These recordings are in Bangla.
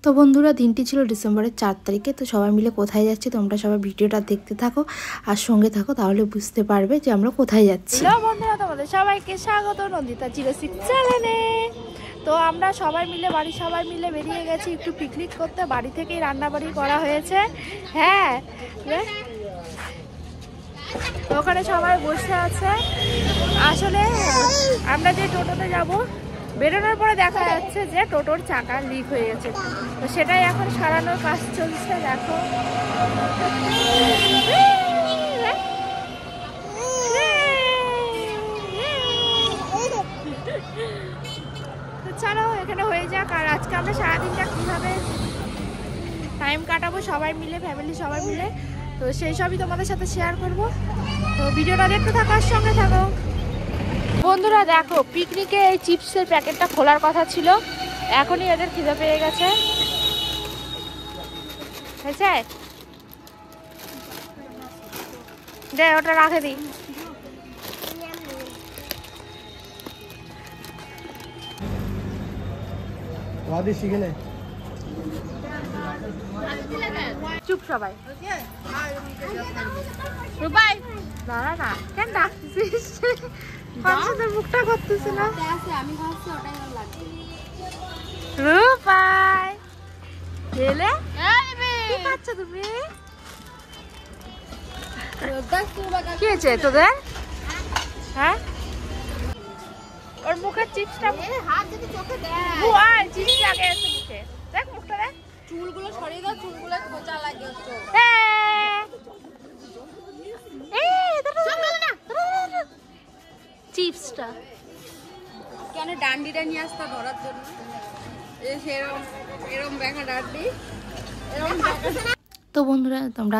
তো বন্ধুরা দিনটি ছিল ডিসেম্বরের 4 তারিখে। তো সবাই মিলে কোথায় যাচ্ছি তোমরা সবাই ভিডিওটা দেখতে থাকো আর সঙ্গে থাকো, তাহলে বুঝতে পারবে যে আমরা কোথায় যাচ্ছি। হ্যালো বন্ধুরা, তোমাদের সবাইকে স্বাগত নন্দিতা 06 চ্যানেলে। তো আমরা বাড়ির সবাই মিলে বেরিয়ে গেছি একটু পিকনিক করতে। বাড়ি থেকেই রান্নাবাড়ি করা হয়েছে। হ্যাঁ, ওখানে সবাই বসে আছে। আসলে আমরা যে টোটোতে যাব, বেরোনোর পরে দেখা যাচ্ছে যে টোটোর চাকা লিক হয়ে গেছে। তো সেটাই এখন সারানোর কাজ চলছে। দেখো চলো এখানে হয়ে যাক। আর আজকে আমরা সারাদিনটা কীভাবে টাইম কাটাবো সবাই মিলে, ফ্যামিলি সবাই মিলে, তো সেই সবই তোমাদের সাথে শেয়ার করব। তো ভিডিওটা দেখতে থাকো আর সঙ্গে থাকো। বন্ধুরা দেখো, পিকনিকে এই চিপসের প্যাকেটটা খোলার কথা ছিল, এখনই এদের খিদে পেয়ে গেছে। হয়েছে দে, ওটা রাখে দিই। চুপ সবাই। রূপাই দাঁড়া না, কেন ডাকছিস? মুখটা করতেছি না। রূপাই এলে কি খাচ্ছ তুমি? কি হয়েছে তোদের? হ্যাঁ, ওর মুখের চিপসটা চিপস আগে আছে মুখে। দেখ মুখটা দেখ, চুলগুলো সরিয়ে দাও, চুলগুলো খোঁচা লাগে। চিপসটা কেন ডান্ডিটা নিয়ে আসতে ধরার জন্য? এরকম ব্যাখা ডান্ডি এরকম। তো বন্ধুরা তোমরা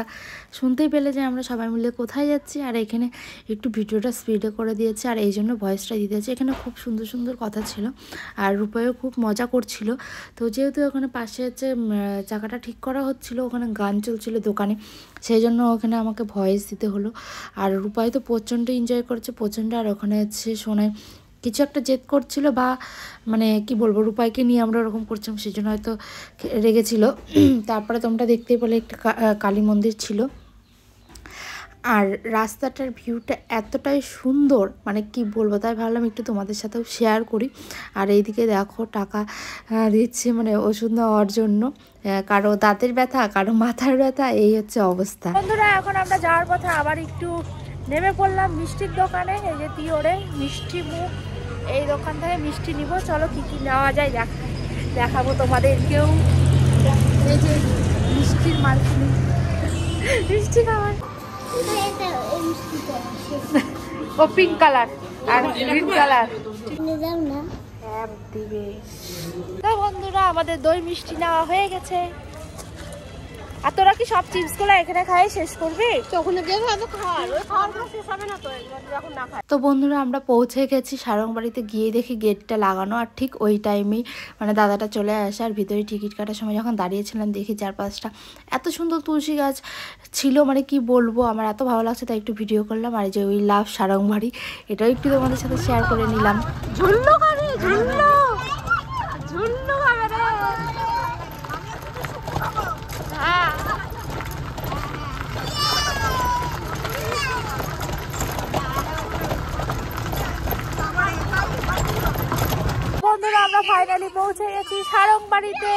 শুনতেই পেলে যে আমরা সবাই মিলে কোথায় যাচ্ছি। আর এখানে একটু ভিডিওটা স্পিডে করে দিয়েছে, আর এই জন্য ভয়েসটা দিতেছে। এখানে খুব সুন্দর সুন্দর কথা ছিল, আর রূপাইও খুব মজা করছিল। তো যেহেতু ওখানে পাশে হচ্ছে চাকাটা ঠিক করা হচ্ছিল, ওখানে গান চলছিল দোকানে, সেই জন্য ওখানে আমাকে ভয়েস দিতে হলো। আর রূপাই তো প্রচণ্ড এনজয় করেছে, প্রচণ্ড। আর ওখানে হচ্ছে শোনায় কিছু একটা জেদ করছিল, বা মানে কি বলবো, রূপাইকে নিয়ে আমরা ওরকম করছিলাম, সেই জন্য হয়তো রেগেছিল। তারপরে তোমরা দেখতেই পেলে একটা কালী মন্দির ছিল। আর রাস্তাটার ভিউটা এতটাই সুন্দর, মানে কি বলবো, তাই ভাবলাম একটু তোমাদের সাথেও শেয়ার করি। আর এইদিকে দেখো টাকা দিচ্ছে, মানে ওষুধ নেওয়ার জন্য, কারো দাঁতের ব্যথা, কারো মাথার ব্যথা, এই হচ্ছে অবস্থা। বন্ধুরা এখন আমরা যাওয়ার পথে আবার একটু নেমে পড়লাম মিষ্টির দোকানে। এই যে তিওরে মিষ্টি মুখ, এই দোকান থেকে মিষ্টি নিব। চলো কি কি নেওয়া যায় দেখাবো তোমাদেরকেও। এই যে মিষ্টির মালকিনি, মিষ্টি খাবার। ও পিঙ্ক কালার আর গ্রিন কালার দিবে। তো বন্ধুরা আমাদের দই মিষ্টি নেওয়া হয়ে গেছে। আর তোরা কি সব চিপসগুলো এখানে খাই শেষ করবি? তো বন্ধুরা আমরা পৌঁছে গেছি সারংবাড়িতে। গিয়ে দেখি গেটটা লাগানো, আর ঠিক ওই টাইমেই মানে দাদাটা চলে আসে। আর ভিতরে টিকিট কাটার সময় যখন দাঁড়িয়েছিলাম, দেখি 4-5টা এত সুন্দর তুলসী গাছ ছিল, মানে কি বলবো, আমার এত ভালো লাগছে, তাই একটু ভিডিও করলাম। আর এই যে ওই লাভ সারংবাড়ি, এটাও একটু তোমাদের সাথে শেয়ার করে নিলাম। ঝুল্লো খাবে, ঝুল্লো ঝুল্লো খাবে রে। হ্যাঁ বন্ধুরা আমরা ফাইনালি পৌঁছে গেছি সারংবাড়িতে।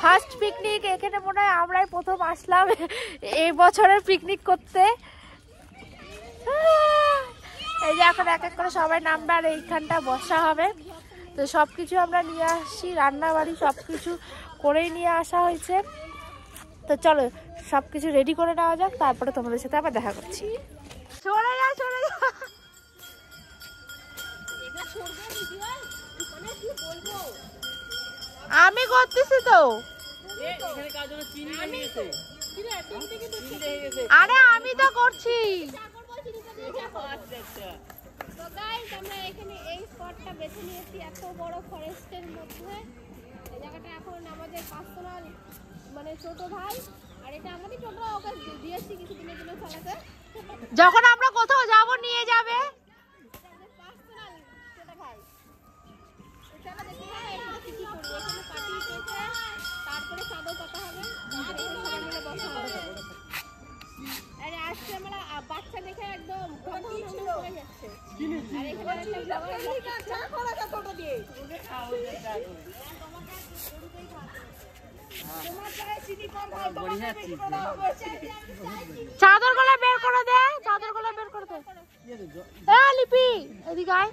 ফার্স্ট পিকনিক এখানে, মনে হয় আমরাই প্রথম আসলাম এই বছরের পিকনিক করতে। এই যে এখন এক এক করে সবাই নামবে, আর এইখানটা বসা হবে। তো সব কিছু আমরা নিয়ে আসছি, রান্নাবাড়ি সব কিছু করেই নিয়ে আসা হয়েছে। তো চলো সব কিছু রেডি করে নেওয়া যাক, তারপরে তোমাদের সাথে আবার দেখা করছি। চলে যা চলে যা, আমি করতেছি তো। আরে আমি তো করছি। তো গাইস আমরা এখানে এই স্পটটা বেছে নিয়েছি, এত বড় ফরেস্টের মধ্যে। এই জায়গাটা এখন আমাদের পার্সোনাল, মানে ছোট ভাই, আর এটা আমাদের ছোট ওকে দিয়েছি কিছুদিনের জন্য চালাতে। যখন আমরা কোথাও যাব নিয়ে যাবে। পার্সোনাল ছোট ভাই। তারপরে বাচ্চা দেখে একদম হয়ে যাচ্ছে। আর চাদর গুলো বের করে দে, চাদর গুলো বের করে দে। লিপি এদিকে আয়,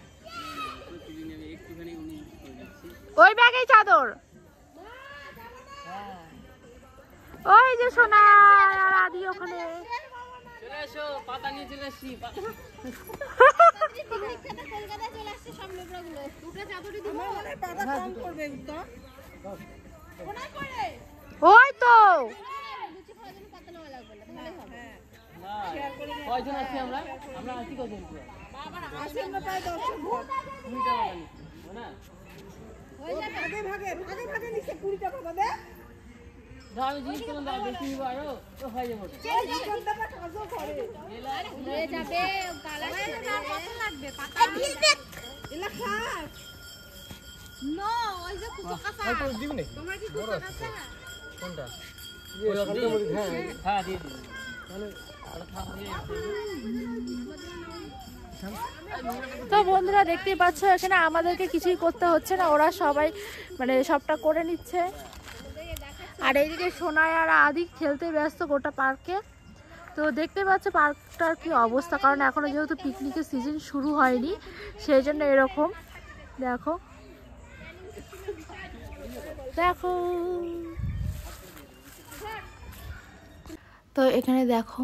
ওই ব্যাগেই চাদর। ওই যে সোনা আর আদি ওখানে। চলে এসো, পাতা নিয়ে চলে এসছি। ওই তো কয়জন আছি আমরা? আমরা আছি কয়জন? আমি জিজ্ঞেস করলাম দাদা বেশি নিবো আরো তো হয়ে যাবো। হ্যাঁ দিয়ে দিন। তো বন্ধুরা দেখতেই পাচ্ছ এখানে আমাদেরকে কিছুই করতে হচ্ছে না, ওরা সবাই মানে সবটা করে নিচ্ছে। আর এইদিকে সোনাই আর আদি খেলতে ব্যস্ত গোটা পার্কে। তো দেখতে পাচ্ছ পার্কটার কি অবস্থা, কারণ এখনো যেহেতু পিকনিকের সিজন শুরু হয়নি সেই জন্য এরকম। দেখো দেখো, তো এখানে দেখো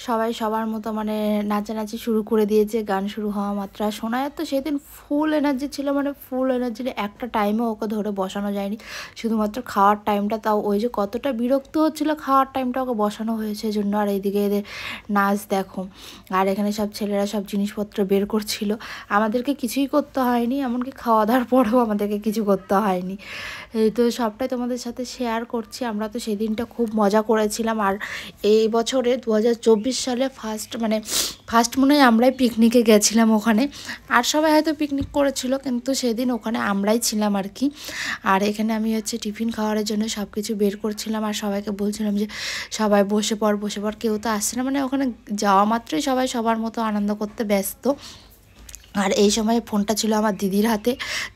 সবাই সবার মতো মানে নাচানাচি শুরু করে দিয়েছে গান শুরু হওয়া মাত্র। আর সোনাইয়ের তো সেদিন ফুল এনার্জি ছিল, মানে ফুল এনার্জি, একটা টাইমে ওকে ধরে বসানো যায়নি, শুধুমাত্র খাওয়ার টাইমটা, তাও ওই যে কতটা বিরক্ত হচ্ছিলো খাওয়ার টাইমটা ওকে বসানো হয়েছে জন্য। আর এইদিকে এদের নাচ দেখো, আর এখানে সব ছেলেরা সব জিনিসপত্র বের করছিল, আমাদেরকে কিছুই করতে হয়নি, এমনকি খাওয়া দাওয়ার পরেও আমাদেরকে কিছু করতে হয়নি। এই তো সবটাই তোমাদের সাথে শেয়ার করছি। আমরা তো সেদিনটা খুব মজা করেছিলাম। আর এই বছরে 2024 সালে ফার্স্ট মনে হয় আমরাই পিকনিকে গেছিলাম ওখানে, আর সবাই হয়তো পিকনিক করেছিল কিন্তু সেদিন ওখানে আমরাই ছিলাম আর কি। আর এখানে আমি হচ্ছে টিফিন খাওয়ার জন্য সব কিছু বের করছিলাম আর সবাইকে বলছিলাম যে সবাই বসে পড়, কেউ তো আসছে না, মানে ওখানে যাওয়া মাত্রই সবাই সবার মতো আনন্দ করতে ব্যস্ত। আর এই সময় ফোনটা ছিল আমার দিদির হাতে,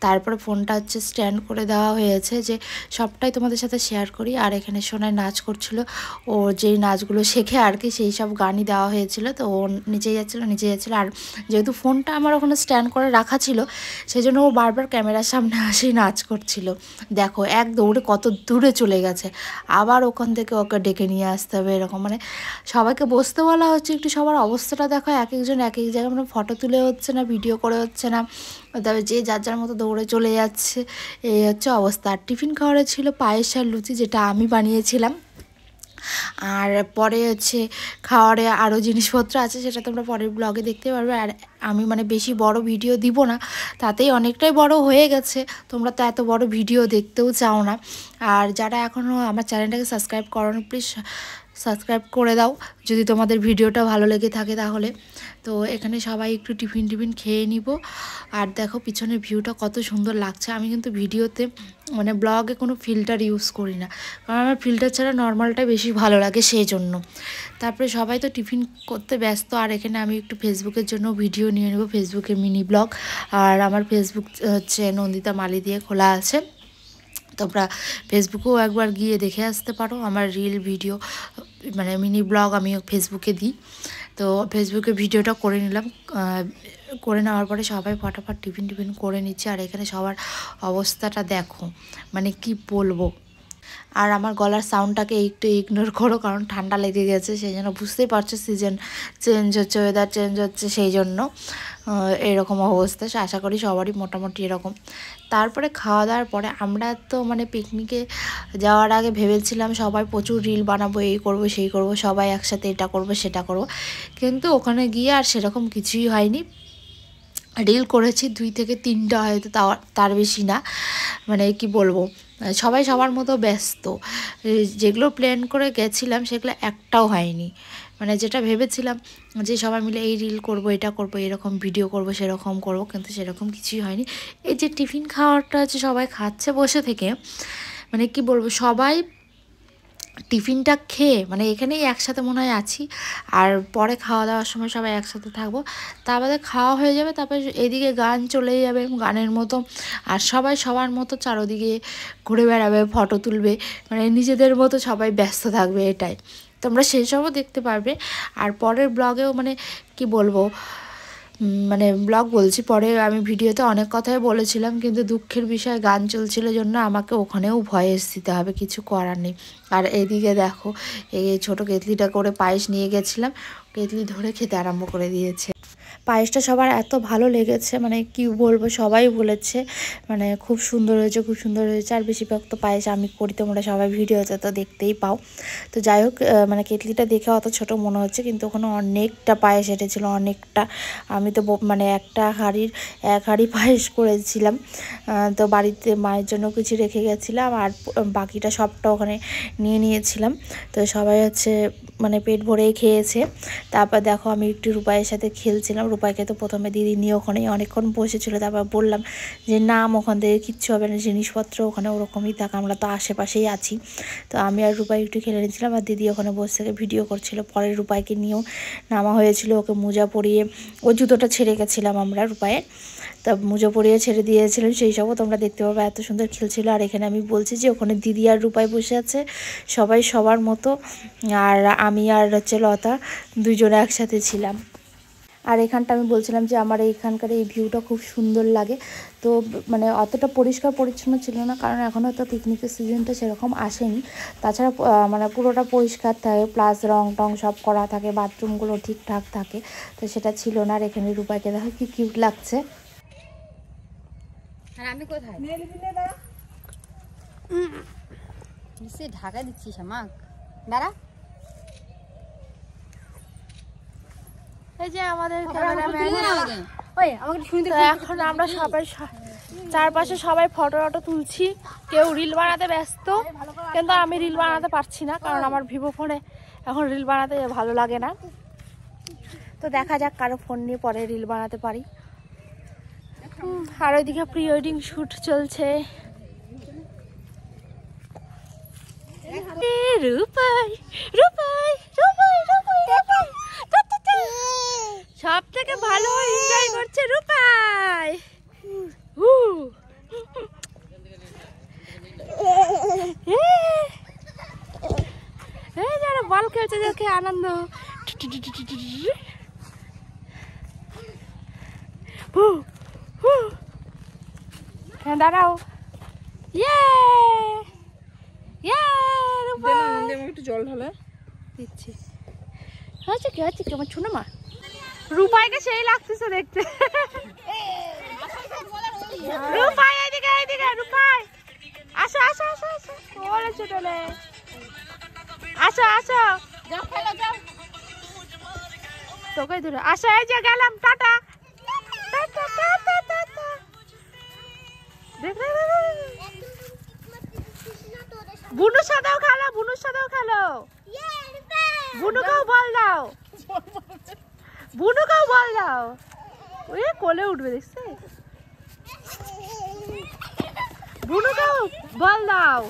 তারপরে ফোনটা হচ্ছে স্ট্যান্ড করে দেওয়া হয়েছে যে সবটাই তোমাদের সাথে শেয়ার করি। আর এখানে সোনাই নাচ করছিল, ও যেই নাচগুলো শেখে আর কি সেই সব গানই দেওয়া হয়েছিল, তো ও নিচে যাচ্ছিলো। আর যেহেতু ফোনটা আমার ওখানে স্ট্যান্ড করে রাখা ছিল সেই জন্য ও বারবার ক্যামেরার সামনে আসেই নাচ করছিল। দেখো এক দৌড়ে কত দূরে চলে গেছে, আবার ওখান থেকে ওকে ডেকে নিয়ে আসতে হবে এরকম, মানে সবাইকে বসতে বলা হচ্ছে, একটু সবার অবস্থাটা দেখো, এক একজন এক এক জায়গায়, মানে ফটো তুলে হচ্ছে না, ভিডিও করে হচ্ছে না, তবে যে যার যার মতো দৌড়ে চলে যাচ্ছে, এই হচ্ছে অবস্থা। আর টিফিন খাওয়ারে ছিল পায়েস আর লুচি, যেটা আমি বানিয়েছিলাম। আর পরে হচ্ছে খাওয়ারে আরও জিনিসপত্র আছে, সেটা তোমরা পরের ব্লগে দেখতে পারবে। আর আমি মানে বেশি বড় ভিডিও দিব না, তাতেই অনেকটাই বড় হয়ে গেছে, তোমরা তো এত বড় ভিডিও দেখতেও চাও না। আর যারা এখনও আমার চ্যানেলটাকে সাবস্ক্রাইব করোনি প্লিজ সাবস্ক্রাইব করে দাও যদি তোমাদের ভিডিওটা ভালো লেগে থাকে তাহলে। তো এখানে সবাই একটু টিফিন খেয়ে নিব। আর দেখো পিছনের ভিউটা কত সুন্দর লাগছে। আমি কিন্তু ভিডিওতে মানে ব্লগে কোনো ফিল্টার ইউজ করি না, কারণ আমার ফিল্টার ছাড়া নর্মালটা বেশি ভালো লাগে সেই জন্য। তারপরে সবাই তো টিফিন করতে ব্যস্ত। আর এখানে আমি একটু ফেসবুকের জন্য ভিডিও নিয়ে নেব, ফেসবুকে মিনি ব্লগ। আর আমার ফেসবুক হচ্ছে নন্দিতা মালি দিয়ে খোলা আছে, তোমরা ফেসবুকেও একবার গিয়ে দেখে আসতে পারো। আমার রিল ভিডিও মানে মিনি ব্লগ আমি ফেসবুকে দিই, তো ফেসবুকে ভিডিওটা করে নিলাম। করে নেওয়ার পরে সবাই ফটাফট টিফিন করে নিচ্ছে। আর এখানে সবার অবস্থাটা দেখো, মানে কি বলবো। আর আমার গলার সাউন্ডটাকে একটু ইগনোর করো, কারণ ঠান্ডা লেগে গেছে, সেই জন্য বুঝতেই পারছো সিজন চেঞ্জ হচ্ছে, ওয়েদার চেঞ্জ হচ্ছে, সেই জন্য এরকম অবস্থা। আশা করি সবারই মোটামুটি এরকম। তারপরে খাওয়া দাওয়ার পরে আমরা তো মানে পিকনিকে যাওয়ার আগে ভেবেছিলাম সবাই প্রচুর রিল বানাবো, এই করব সেই করব, সবাই একসাথে এটা করব সেটা করব, কিন্তু ওখানে গিয়ে আর সেরকম কিছুই হয়নি। রিল করেছি 2 থেকে 3টা হয়তো, তার বেশি না, মানে কি বলবো, সবাই সবার মতো ব্যস্ত। যেগুলো প্ল্যান করে গেছিলাম সেগুলো একটাও হয়নি, মানে যেটা ভেবেছিলাম যে সবাই মিলে এই রিল করব, এটা করব, এরকম ভিডিও করব, সেরকম করব, কিন্তু সেরকম কিছুই হয়নি। এই যে টিফিন খাওয়াটা আছে সবাই খাচ্ছে বসে থেকে, মানে কি বলবো, সবাই টিফিনটা খেয়ে মানে এখানেই একসাথে মনে হয় আছি, আর পরে খাওয়া দাওয়ার সময় সবাই একসাথে থাকবো। তারপরে খাওয়া হয়ে যাবে, তারপরে এদিকে গান চলে যাবে গানের মতো, আর সবাই সবার মতো চারোদিকে ঘুরে বেড়াবে, ফটো তুলবে, মানে নিজেদের মতো সবাই ব্যস্ত থাকবে, এটাই। তোমরা সেই সবও দেখতে পারবে। আর পরের ব্লগেও মানে কি বলবো, মানে ব্লগ বলছি, পরে আমি ভিডিওতে অনেক কথাই বলেছিলাম, কিন্তু দুঃখের বিষয় গান চলছিল জন্য আমাকে ওখানেও ভয়েস দিতে হবে, কিছু করার নেই। আর এদিকে দেখো, এই ছোটো কেতলিটা করে পায়েস নিয়ে গেছিলাম, কেতলি ধরে খেতে আরম্ভ করে দিয়েছে। পায়েসটা সবার এত ভালো লেগেছে, মানে কি বলবো, সবাই বলেছে মানে খুব সুন্দর হয়েছে, খুব সুন্দর হয়েছে। আর বেশিরভাগ তো পায়েস আমি করি, তোমরা সবাই ভিডিওতে তো দেখতেই পাও। তো যাই হোক, মানে কেতলিটা দেখে অত ছোট মনে হচ্ছে, কিন্তু ওখানে অনেকটা পায়েস এঁটেছিল, অনেকটা। আমি তো মানে এক হাঁড়ি পায়েস করেছিলাম। তো বাড়িতে মায়ের জন্য কিছু রেখে গেছিলাম, আর বাকিটা সবটা ওখানে নিয়ে নিয়েছিলাম। তো সবাই হচ্ছে মানে পেট ভরেই খেয়েছে। তারপর দেখো, আমি একটু রূপাইয়ের সাথে খেলছিলাম। রূপাইকে তো প্রথমে দিদি নিয়ে ওখানে অনেকক্ষণ বসেছিল, তারপর বললাম যে নাম, ওখান থেকে কিচ্ছু হবে না, জিনিসপত্র ওখানে ওরকমই থাক, আমরা তো আশেপাশেই আছি। তো আমি আর রূপাই একটু খেলে নিয়েছিলাম, আর দিদি ওখানে বসে থেকে ভিডিও করছিল। পরে রূপাইকে নিয়েও নামা হয়েছিল, ওকে মোজা পরিয়ে, ও জুতোটা ছেড়ে গেছিলাম আমরা রূপাইয়ের, তা মোজা পরিয়ে ছেড়ে দিয়েছিলাম, সেই সবও তোমরা দেখতে পাবে। এত সুন্দর খেলছিল। আর এখানে আমি বলছি যে ওখানে দিদি আর রূপাই বসে আছে, সবাই সবার মতো, আর আমি আর হচ্ছে লতা দুজনে একসাথে ছিলাম। আর এখানটা আমি বলছিলাম যে আমার এইখানকার এই ভিউটা খুব সুন্দর লাগে। তো মানে অতটা পরিষ্কার পরিচ্ছন্ন ছিল না, কারণ এখনও তো পিকনিকের সিজনটা সেরকম আসেনি। তাছাড়া মানে পুরোটা পরিষ্কার থাকে, প্লাস রং টং সব করা থাকে, বাথরুমগুলো ঠিকঠাক থাকে, তো সেটা ছিল না। আর এখানে রূপাইকে দেখো কি কিউট লাগছে। আর আমি কোথায় নিশ্চয়ই ঢাকা দিচ্ছিস আমাক, দাঁড়া। এই যে আমাদের ক্যামেরাম্যান। ওই আমাকে শুনতে, তো এখন আমরা সবাই চারপাশে সবাই ফটো টটো তুলছি, কেউ রিল বানাতে ব্যস্ত, কিন্তু আমি রিল বানাতে পারছি না, কারণ আমার ভিভো ফোনে এখন রিল বানাতে ভালো লাগে না। তো দেখা যাক কারো ফোন নিয়ে পরে রিল বানাতে পারি। আর ওইদিকে প্রি ওয়েডিং শ্যুট চলছে। রূপাই রূপাই রূপাই রূপাই রূপাই, সব থেকে ভালো এনজয় করছে রূপাই। এই যারা বল খেলছে দেখে আনন্দ। হ্যাঁ দাঁড়াও, ইয়ে ইয়ে রূপাই, একটু জল ঢালে দিচ্ছি। হয়েছে কি, হয়েছে কি আমার ছোট মা? রূপাইকে সেই লাগতেছে দেখতে। রূপাই এদিকে এদিকে, রূপাই আসো আসো আসো আসো, ওরে ছোটলে আসো আসো, তোকে ধরে আসো। এই যে গেলাম, টাটা টাটা টাটা টাটা। দেখ বুনুর সাথেও খেলো, বুনুর সাথেও খেলো, বুনুকেও বল দাও, বুনুকেও বল দাও। ওই কোলে উঠবে, দেখছে, বুনুকেও বল দাও।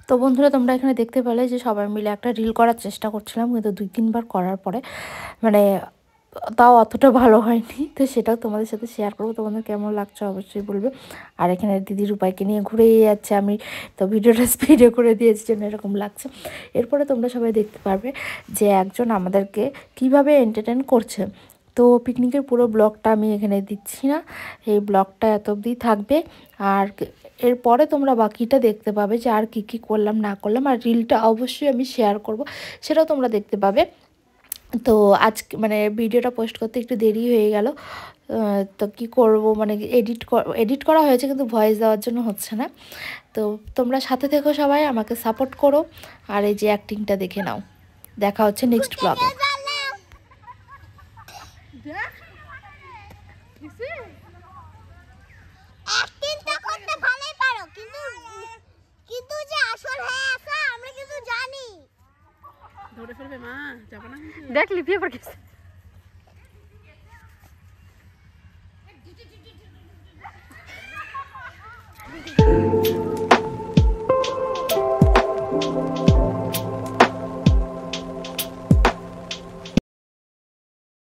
তো বন্ধুরা, তোমরা এখানে দেখতে পেলে যে সবাই মিলে একটা রিল করার চেষ্টা করছিলাম, কিন্তু 2-3 বার করার পরে মানে তাও অতটা ভালো হয়নি। তো সেটাও তোমাদের সাথে শেয়ার করবো, তোমাদের কেমন লাগছে অবশ্যই বলবে। আর এখানে দিদির উপায়কে নিয়ে ঘুরেই যাচ্ছে, আমি তো ভিডিওটা স্পিডে করে দিয়েছি জন্য এরকম লাগছে। এরপরে তোমরা সবাই দেখতে পারবে যে একজন আমাদেরকে কিভাবে এন্টারটেন করছে। তো তো পিকনিকের পুরো ব্লগটা আমি এখানে দিচ্ছি না, এই ব্লগটা এত অবধি থাকবে। আর এরপরে তোমরা বাকিটা দেখতে পাবে যে আর কি কি করলাম না করলাম, আর রিলটা অবশ্যই আমি শেয়ার করব, সেটাও তোমরা দেখতে পাবে। তো আজকে মানে ভিডিওটা পোস্ট করতে একটু দেরি হয়ে গেল, তো কি করব মানে এডিট করা হয়েছে কিন্তু ভয়েস দেওয়ার জন্য হচ্ছে না। তো তোমরা সাথে থেকো, সবাই আমাকে সাপোর্ট করো, আর এই যে অ্যাক্টিংটা দেখে নাও। দেখা হচ্ছে নেক্সট ব্লগে। অ্যাক্টিংটা করতে ভালোই পারো, কিন্তু কিন্তু যে আসল হয়ে আসা আমরা কিন্তু জানি। ধরে ফেলবে মা, যাবে না। দেখ লিপিয়ে পড়ে গেছে।